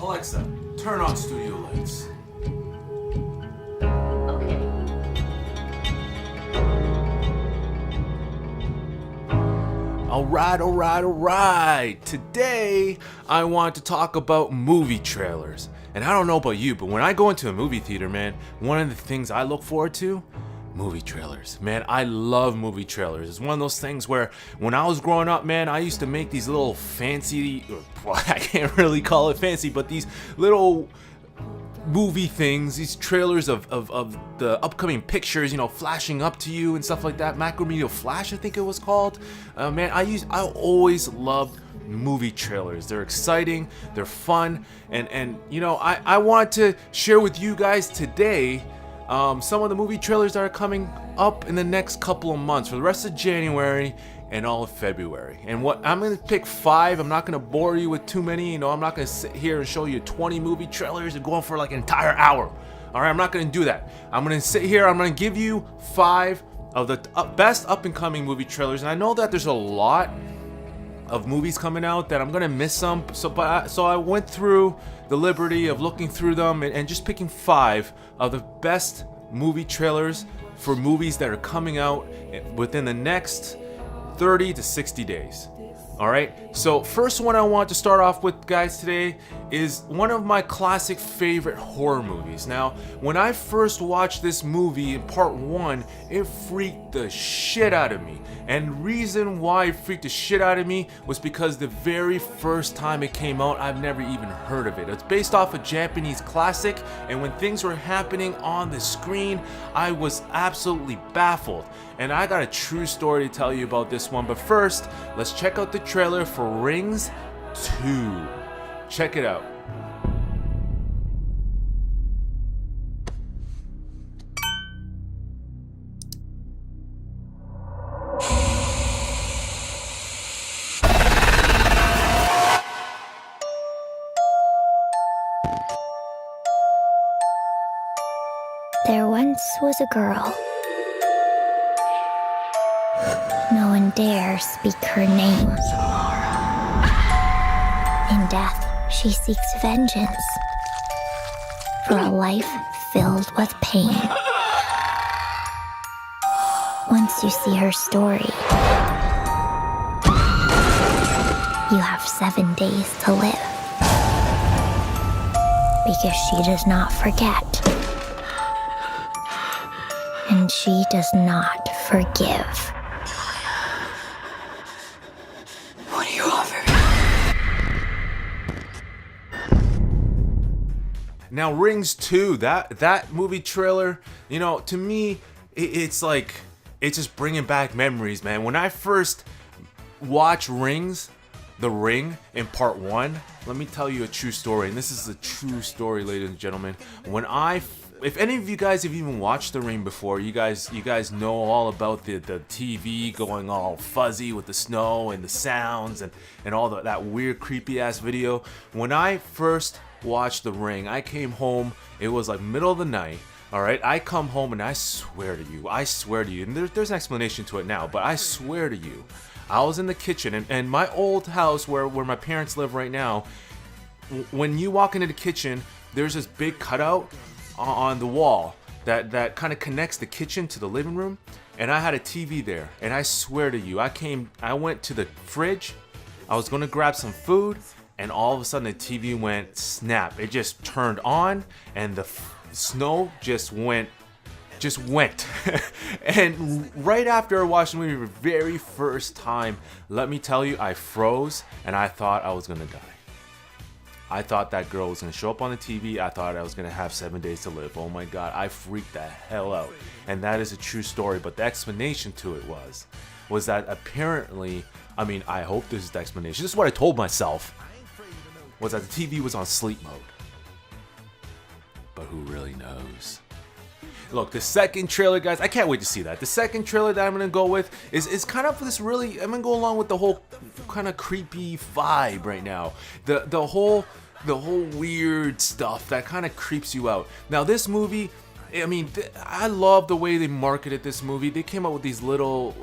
Alexa, turn on studio lights. Okay. Alright. Today, I want to talk about movie trailers. And I don't know about you, but when I go into a movie theater, man, one of the things I look forward to, movie trailers. Man, I love movie trailers. It's one of those things where when I was growing up, man, I used to make these little fancy, well, I can't really call it fancy, but these little movie things, these trailers of the upcoming pictures, you know, flashing up to you and stuff like that. Macromedia Flash, I think it was called. Man, I always loved movie trailers. They're exciting, they're fun, and you know, I want to share with you guys today some of the movie trailers that are coming up in the next couple of months for the rest of January and all of February. And what I'm gonna pick 5. I'm not gonna bore you with too many. You know, I'm not gonna sit here and show you 20 movie trailers and go on for like an entire hour. All right, I'm not gonna do that. I'm gonna sit here. I'm gonna give you 5 of the best up and coming movie trailers. And I know that there's a lot of movies coming out that I'm gonna miss some. So I went through the liberty of looking through them and just picking 5 of the best movie trailers for movies that are coming out within the next 30 to 60 days. All right, so first one I want to start off with, guys, today is one of my classic favorite horror movies. Now, when I first watched this movie in part 1, it freaked the shit out of me. And reason why it freaked the shit out of me was because the very first time it came out, I've never even heard of it. It's based off a Japanese classic, and when things were happening on the screen, I was absolutely baffled. And I got a true story to tell you about this one, but first, let's check out the trailer for Rings 2. Check it out. There once was a girl. No one dare speak her name. In death, she seeks vengeance for a life filled with pain. Once you see her story, you have 7 days to live. Because she does not forget. And she does not forgive. What do you offer me? Now, Rings 2, that movie trailer, you know, to me, it's like, it's just bringing back memories, man. When I first watched Rings, The Ring in part 1, let me tell you a true story, and this is a true story, ladies and gentlemen. If any of you guys have even watched The Ring before, you guys know all about the TV going all fuzzy with the snow and the sounds and all that weird creepy ass video. When I first watched The Ring, I came home, it was like middle of the night. All right, I come home and I swear to you, and there's an explanation to it now, but I swear to you, I was in the kitchen, and my old house where my parents live right now, when you walk into the kitchen, there's this big cutout on the wall that kind of connects the kitchen to the living room, and I had a TV there, and I swear to you, I went to the fridge, I was gonna grab some food, and all of a sudden the TV went snap. It just turned on, and the snow just went. And right after I watched the movie for the very first time, let me tell you, I froze, and I thought I was gonna die. I thought that girl was gonna show up on the TV. I thought I was gonna have 7 days to live. Oh my God, I freaked the hell out. And that is a true story, but the explanation to it was that apparently, I mean, I hope this is the explanation. This is what I told myself, was that the TV was on sleep mode. But who really knows? Look, the second trailer, guys, I can't wait to see that. The second trailer that I'm gonna go with is kind of this really, I'm gonna go along with the whole kind of creepy vibe right now. The whole weird stuff that kind of creeps you out. Now, this movie, I mean, I love the way they marketed this movie. They came up with these little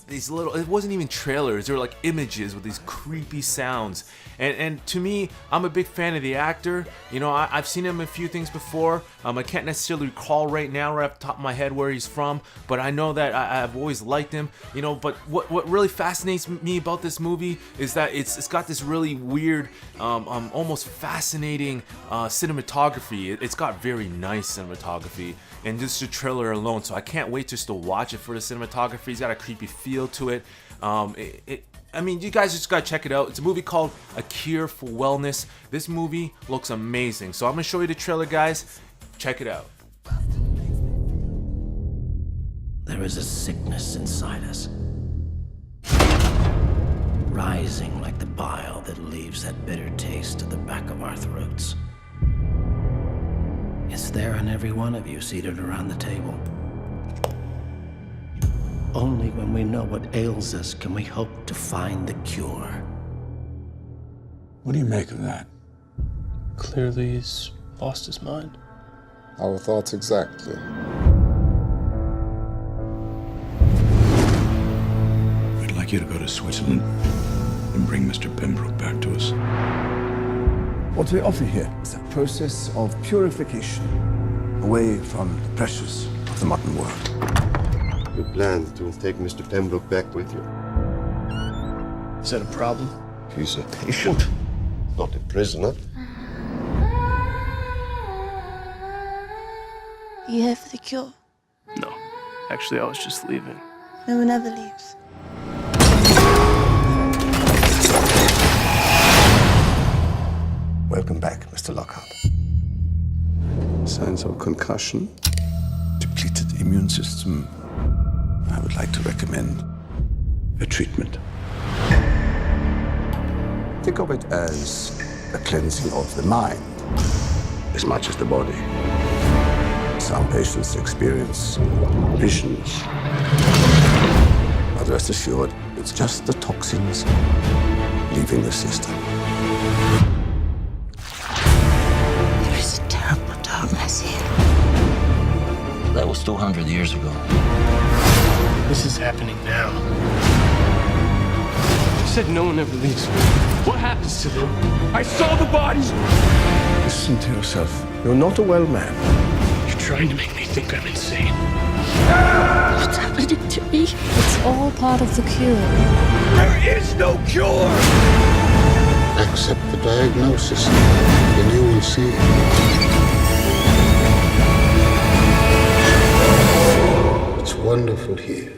these little, it wasn't even trailers, they were like images with these creepy sounds. And to me, I'm a big fan of the actor. You know, I've seen him in a few things before. I can't necessarily recall right now right off the top of my head where he's from, but I know that I've always liked him. You know, but what really fascinates me about this movie is that it's got this really weird, almost fascinating cinematography. It's got very nice cinematography, and just the trailer alone. So I can't wait just to watch it for the cinematography. It's got a creepy feel to it. I mean, you guys just gotta check it out. It's a movie called A Cure for Wellness. This movie looks amazing. So I'm gonna show you the trailer, guys. Check it out. There is a sickness inside us, rising like the bile that leaves that bitter taste at the back of our throats. It's there in every one of you seated around the table. Only when we know what ails us can we hope to find the cure. What do you make of that? Clearly he's lost his mind. Our thoughts exactly. I'd like you to go to Switzerland and bring Mr. Pembroke back to us. What we offer here is a process of purification, away from the pressures of the modern world. You plan to take Mr. Pembroke back with you? Is that a problem? He's a patient, not a prisoner. You here for the cure? No. Actually, I was just leaving. No one ever leaves. Welcome back, Mr. Lockhart. Signs of concussion. Depleted immune system. I would like to recommend a treatment. Think of it as a cleansing of the mind, as much as the body. Some patients experience visions. But rest assured, it's just the toxins leaving the system. There is a terrible darkness here. That was 200 years ago. This is happening now. You said no one ever leaves. What happens to them? I saw the bodies! Listen to yourself. You're not a well man. You're trying to make me think I'm insane. What's happening to me? It's all part of the cure. There is no cure! Accept the diagnosis, and you will see it's wonderful here.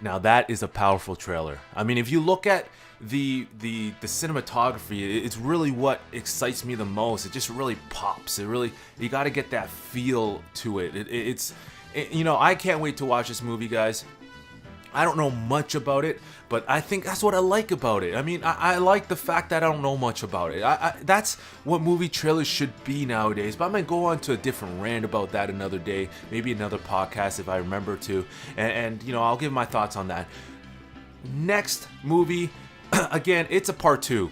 Now that is a powerful trailer. I mean, if you look at the cinematography, it's really what excites me the most. It just really pops. It really, you got to get that feel to it. You know, I can't wait to watch this movie, guys. I don't know much about it, but I think that's what I like about it. I mean, I like the fact that I don't know much about it. That's what movie trailers should be nowadays, but I'm going to go on to a different rant about that another day, maybe another podcast if I remember to, and you know, I'll give my thoughts on that. Next movie, again, it's a part 2.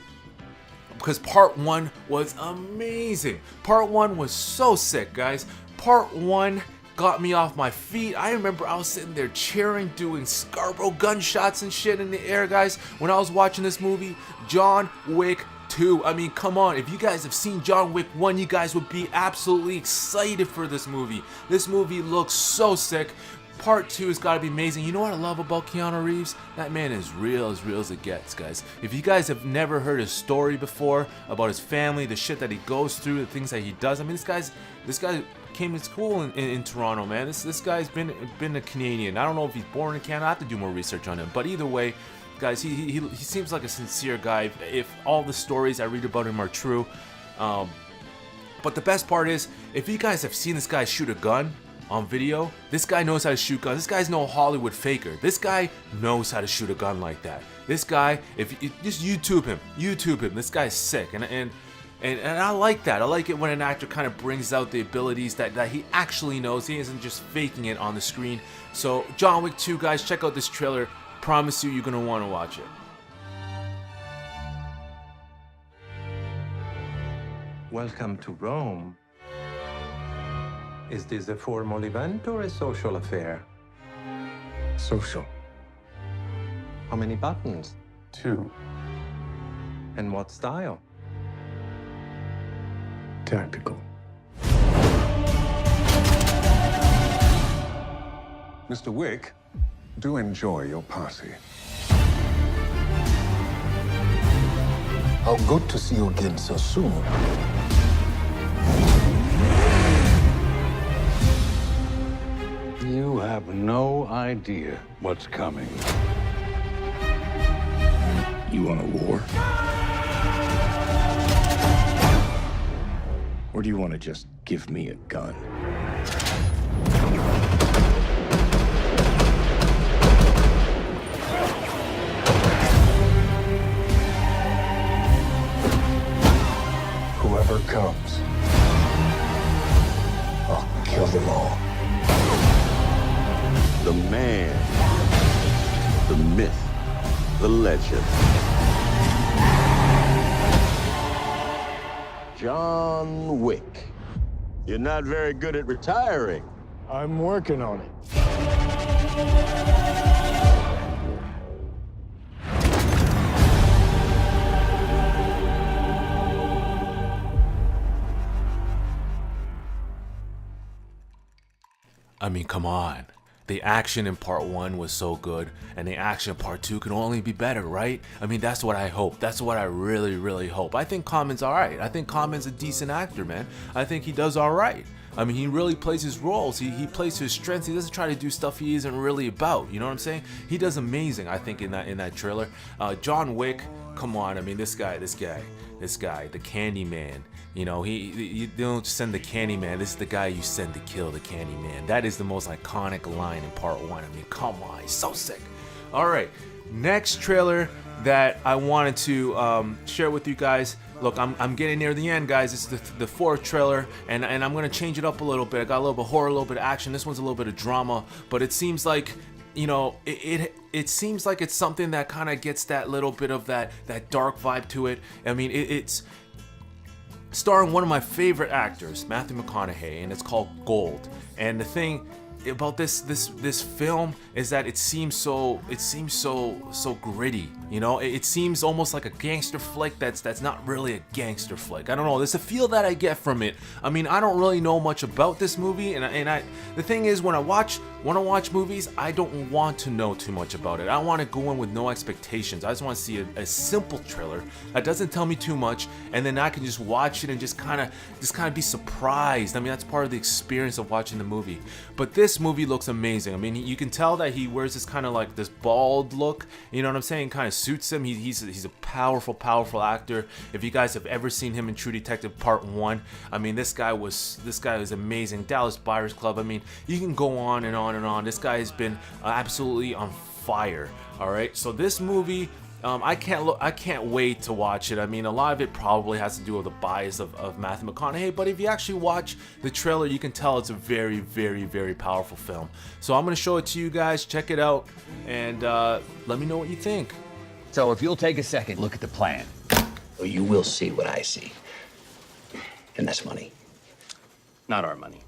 Because part 1 was amazing. Part 1 was so sick, guys. Part 1 got me off my feet. I remember I was sitting there cheering, doing Scarborough gunshots and shit in the air, guys, when I was watching this movie, John Wick 2. I mean, come on, if you guys have seen John Wick 1, you guys would be absolutely excited for this movie. This movie looks so sick. Part 2 has got to be amazing. You know what I love about Keanu Reeves? That man is real as it gets, guys. If you guys have never heard his story before about his family, the shit that he goes through, the things that he does, I mean, this guy came to school in Toronto, man. This guy's been a Canadian. I don't know if he's born in Canada. I have to do more research on him. But either way, guys, he seems like a sincere guy. If all the stories I read about him are true. But the best part is, if you guys have seen this guy shoot a gun on video, this guy knows how to shoot guns. This guy's no Hollywood faker. This guy knows how to shoot a gun like that. This guy, if you just YouTube him. This guy's sick, and I like that. I like it when an actor kind of brings out the abilities that he actually knows. He isn't just faking it on the screen. So John Wick 2, guys, check out this trailer. Promise you, you're gonna want to watch it. Welcome to Rome. Is this a formal event or a social affair? Social. How many buttons? 2. And what style? Tactical. Mr. Wick, do enjoy your party. How good to see you again so soon. You have no idea what's coming. You want a war? Or do you want to just give me a gun? Whoever comes, I'll kill them all. The man, the myth, the legend. John Wick. You're not very good at retiring. I'm working on it. I mean, come on. The action in part 1 was so good, and the action in part 2 can only be better, right? I mean, that's what I hope. That's what I really, really hope. I think Common's alright. I think Common's a decent actor, man. I think he does alright. I mean, he really plays his roles. He plays his strengths. He doesn't try to do stuff he isn't really about. You know what I'm saying? He does amazing, I think, in that trailer. John Wick, come on. I mean, this guy, the Candyman. You know, you don't send the Candyman. This is the guy you send to kill the Candyman. That is the most iconic line in part 1. I mean, come on, he's so sick. All right, next trailer that I wanted to share with you guys. Look, I'm getting near the end, guys. It's the 4th trailer, and I'm gonna change it up a little bit. I got a little bit of horror, a little bit of action. This one's a little bit of drama, but it seems like, you know, it seems like it's something that kind of gets that little bit of that dark vibe to it. I mean, it's starring one of my favorite actors, Matthew McConaughey, and it's called Gold. And the thing about this film is that it seems so gritty, you know. It seems almost like a gangster flick that's not really a gangster flick. I don't know, there's a feel that I get from it. I mean, I don't really know much about this movie, and the thing is, when I watch movies, I don't want to know too much about it. I want to go in with no expectations. I just want to see a simple trailer that doesn't tell me too much, and then I can just watch it and just kind of be surprised. I mean, that's part of the experience of watching the movie. But this movie looks amazing. I mean, you can tell that he wears this kind of like this bald look, you know what I'm saying? Kind of suits him. He's a powerful actor. If you guys have ever seen him in True Detective Part 1, I mean, this guy was amazing. Dallas Buyers Club. I mean, you can go on and on and on. This guy has been absolutely on fire. All right, so this movie, I can't wait to watch it. I mean, a lot of it probably has to do with the bias of Matthew McConaughey, but if you actually watch the trailer, you can tell it's a very, very, very powerful film. So I'm going to show it to you guys. Check it out, and let me know what you think. So if you'll take a second, look at the plan. Well, you will see what I see. And that's money. Not our money.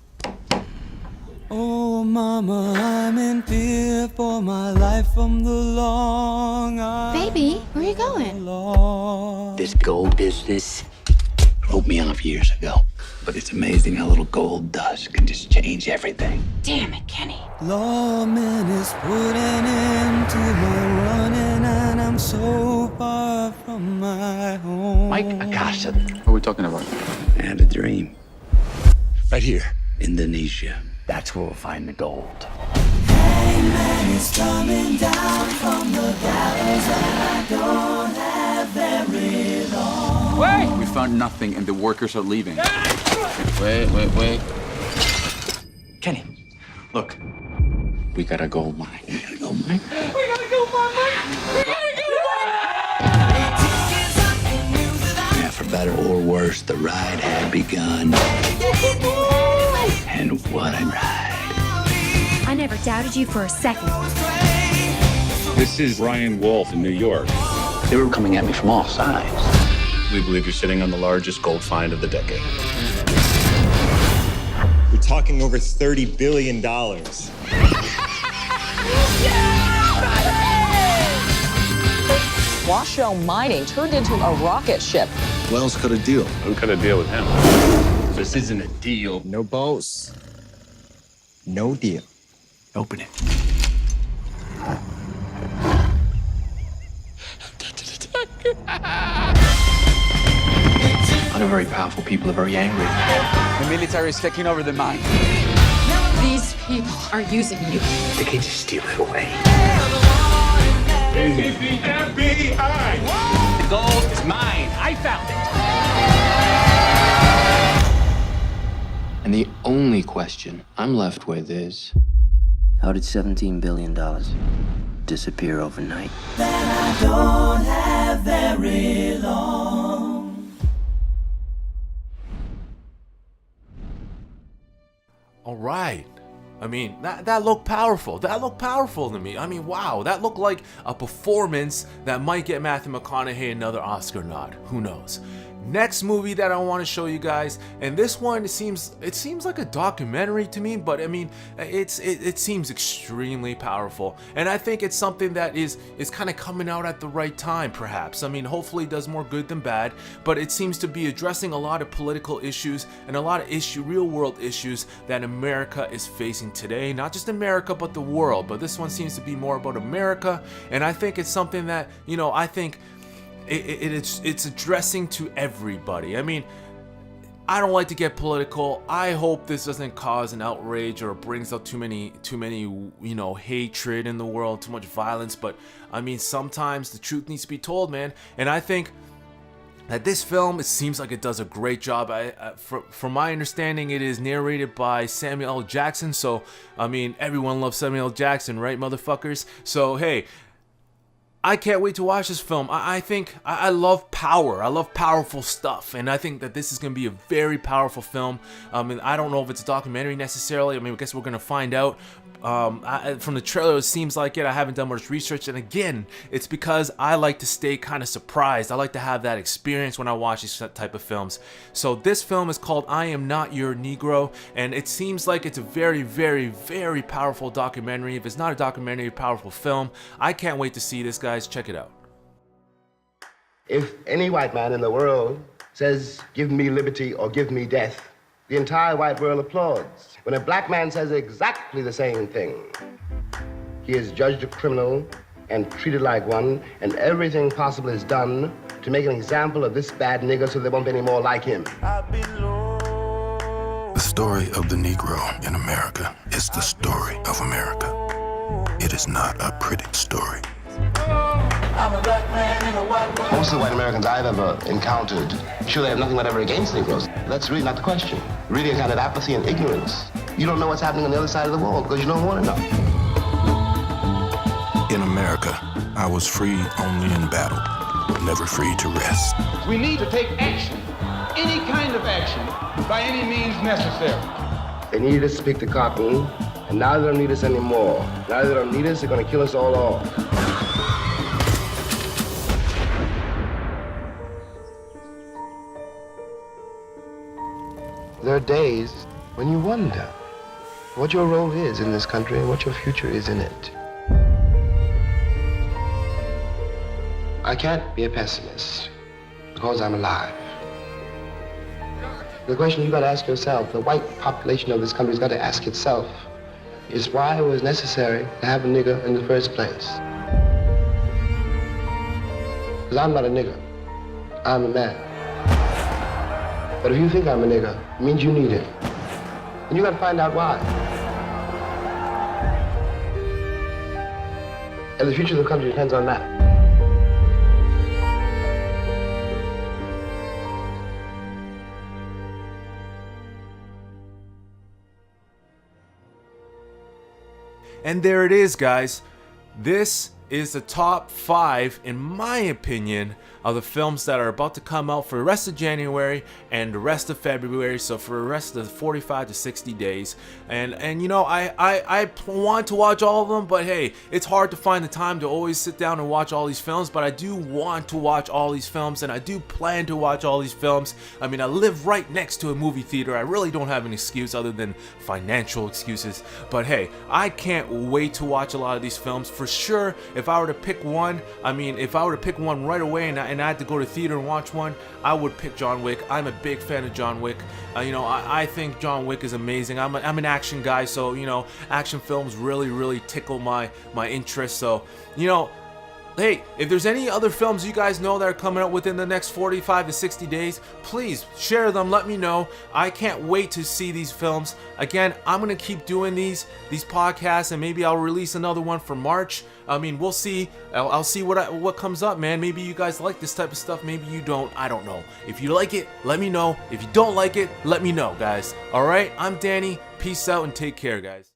Oh, mama, I'm in fear for my life from the long Baby, where are you going? This gold business wrote me off years ago. But it's amazing how little gold dust can just change everything. Damn it, Kenny. Lawman is putting into my running, and I'm so far from my home. Mike Acosta. What are we talking about? I had a dream. Right here. Indonesia. That's where we'll find the gold. Hangman is coming down from the gallows, and I don't have very long. Wait! We found nothing and the workers are leaving. Wait. Kenny, look. We got a gold mine. We got a gold mine. We gotta go, Mama! Yeah, for better or worse, the ride had begun. And what a ride. I never doubted you for a second. This is Brian Wolf in New York. They were coming at me from all sides. We believe you're sitting on the largest gold find of the decade. We talking over $30 billion. Washoe Mining turned into a rocket ship. Wells cut a deal. Who cut a deal with him? This isn't a deal. No boats. No deal. Open it. Other very powerful people are very angry. The military is taking over the mine. These people are using you. They can just steal it away. This is the FBI! The gold is mine. I found it. And the only question I'm left with is, how did $17 billion disappear overnight? Then I don't have very long. All right. I mean, that looked powerful. That looked powerful to me. I mean, wow, that looked like a performance that might get Matthew McConaughey another Oscar nod. Who knows? Next movie that I want to show you guys, and this one, it seems like a documentary to me, but I mean, it seems extremely powerful, and I think it's something that is kind of coming out at the right time, perhaps. I mean, hopefully it does more good than bad, but it seems to be addressing a lot of political issues and a lot of real world issues that America is facing today. Not just America, but the world. But this one seems to be more about America, and I think it's something that, you know, I think it's addressing to everybody. I mean, I don't like to get political. I hope this doesn't cause an outrage or brings out too many, you know, hatred in the world, too much violence. But I mean, sometimes the truth needs to be told, man. And I think that this film, it seems like it does a great job. From my understanding, it is narrated by Samuel L. Jackson. So, I mean, everyone loves Samuel L. Jackson, right, motherfuckers? So, hey, I can't wait to watch this film. I think I love power. I love powerful stuff, and I think that this is going to be a very powerful film. And I don't know if it's a documentary necessarily. I mean, I guess we're going to find out. From the trailer, it seems like it. I haven't done much research, and again, it's because I like to stay kind of surprised. I like to have that experience when I watch these type of films. So this film is called I Am Not Your Negro, and it seems like it's a very, very, very powerful documentary. If it's not a documentary, a powerful film. I can't wait to see this, guys. Check it out. If any white man in the world says, "Give me liberty or give me death," the entire white world applauds. When a black man says exactly the same thing, he is judged a criminal and treated like one, and everything possible is done to make an example of this bad nigger so there won't be any more like him. The story of the Negro in America is the story of America. It is not a pretty story. Most of the white Americans I've ever encountered, sure, they have nothing whatever against Negroes. That's really not the question. Really a kind of apathy and ignorance. You don't know what's happening on the other side of the wall because you don't want to know. In America, I was free only in battle, never free to rest. We need to take action, any kind of action, by any means necessary. They needed us to pick the cotton, and now they don't need us anymore. Now they don't need us, they're going to kill us all off. There are days when you wonder what your role is in this country and what your future is in it. I can't be a pessimist because I'm alive. The question you've got to ask yourself, the white population of this country's got to ask itself, is why it was necessary to have a nigger in the first place. Because I'm not a nigger, I'm a man. But if you think I'm a nigger, it means you need it. And you gotta find out why. And the future of the country depends on that. And there it is, guys. This is the top 5, in my opinion, of the films that are about to come out for the rest of January and the rest of February, so for the rest of the 45 to 60 days. And you know, I want to watch all of them, but hey, it's hard to find the time to always sit down and watch all these films, but I do want to watch all these films, and I do plan to watch all these films. I mean, I live right next to a movie theater. I really don't have an excuse other than financial excuses, but hey, I can't wait to watch a lot of these films. For sure, if I were to pick one, I mean, if I were to pick one right away and I had to go to theater and watch one, I would pick John Wick. I'm a big fan of John Wick. You know, I think John Wick is amazing. I'm an action guy, so you know, action films really tickle my interest. So you know, hey, if there's any other films you guys know that are coming out within the next 45 to 60 days, please share them, let me know. I can't wait to see these films. Again, I'm going to keep doing these podcasts, and maybe I'll release another one for March. I mean, we'll see. I'll see what comes up, man. Maybe you guys like this type of stuff, maybe you don't. I don't know. If you like it, let me know. If you don't like it, let me know, guys. All right, I'm Danny. Peace out and take care, guys.